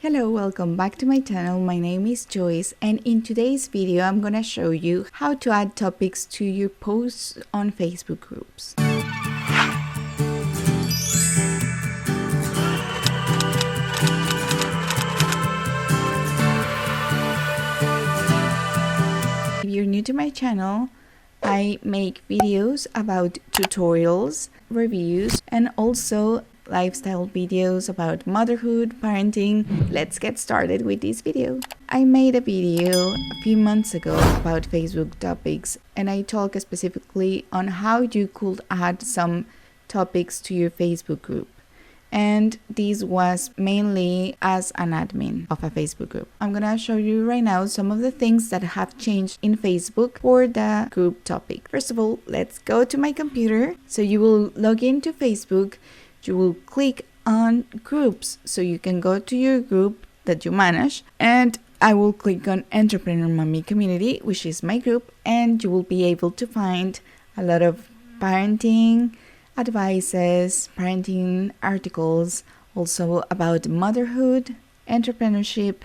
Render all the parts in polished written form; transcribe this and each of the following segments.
Hello, welcome back to my channel. My name is Joyce, and in today's video I'm gonna show you how to add topics to your posts on Facebook groups. If you're new to my channel, I make videos about tutorials, reviews, and also lifestyle videos about motherhood, parenting. Let's get started with this video. I made a video a few months ago about Facebook topics, and I talk specifically on how you could add some topics to your Facebook group. And this was mainly as an admin of a Facebook group. I'm gonna show you right now some of the things that have changed in Facebook for the group topic. First of all, let's go to my computer. So you will log into Facebook. You will click on groups, so you can go to your group that you manage, and I will click on Entrepreneur Mommy Community, which is my group, and you will be able to find a lot of parenting advices, parenting articles, also about motherhood, entrepreneurship,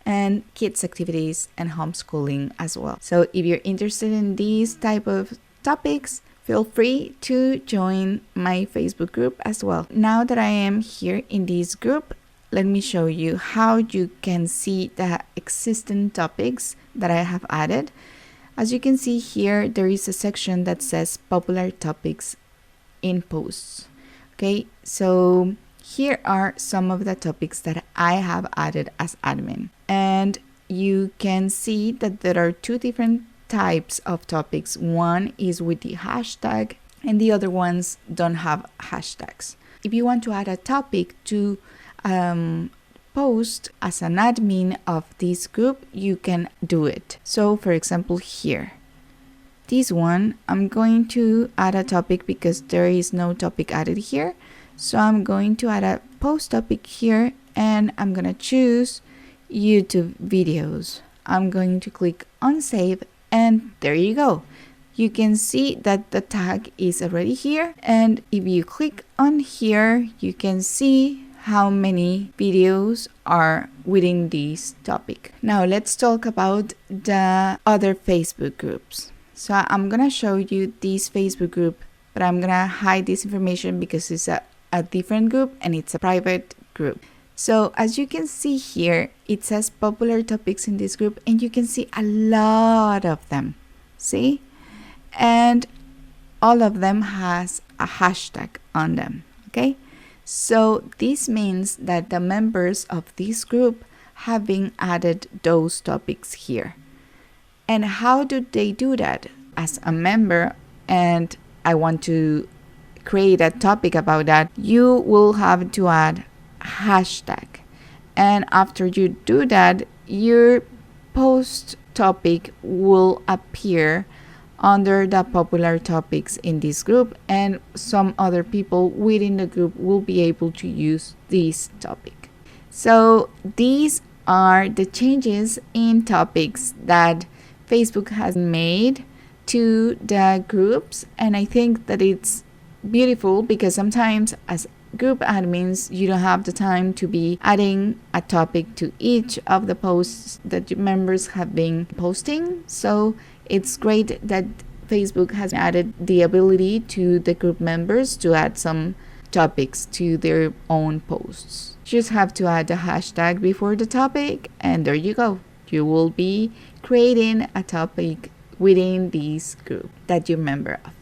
and kids activities and homeschooling as well. So if you're interested in these type of topics, feel free to join my Facebook group as well. Now that I am here in this group, let me show you how you can see the existing topics that I have added. As you can see here, there is a section that says popular topics in posts. Okay, so here are some of the topics that I have added as admin. And you can see that there are two different types of topics. One is with the hashtag and the other ones don't have hashtags. If you want to add a topic to post as an admin of this group, you can do it. So for example, here, this one, I'm going to add a topic because there is no topic added here. So I'm going to add a post topic here, and I'm gonna choose YouTube videos. I'm going to click on save, and there you go. You can see that the tag is already here, and if you click on here, you can see how many videos are within this topic. Now let's talk about the other Facebook groups. So I'm gonna show you this Facebook group, but I'm gonna hide this information because it's a different group and it's a private group. So as you can see here, it says popular topics in this group, and you can see a lot of them. See? And all of them has a hashtag on them. Okay? So this means that the members of this group have been added those topics here. And how do they do that? As a member, and I want to create a topic about that, you will have to add hashtag, and after you do that, your post topic will appear under the popular topics in this group, and some other people within the group will be able to use this topic. So these are the changes in topics that Facebook has made to the groups, and I think that it's beautiful because sometimes as group admins, you don't have the time to be adding a topic to each of the posts that your members have been posting. So it's great that Facebook has added the ability to the group members to add some topics to their own posts. You just have to add the hashtag before the topic, and there you go. You will be creating a topic within this group that you're a member of.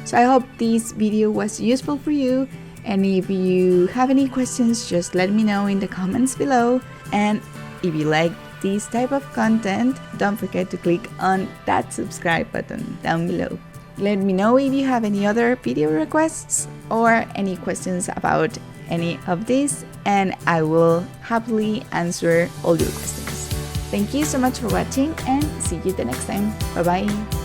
So I hope this video was useful for you. And if you have any questions, just let me know in the comments below. And if you like this type of content, don't forget to click on that subscribe button down below. Let me know if you have any other video requests or any questions about any of this, and I will happily answer all your questions. Thank you so much for watching, and see you the next time. Bye bye.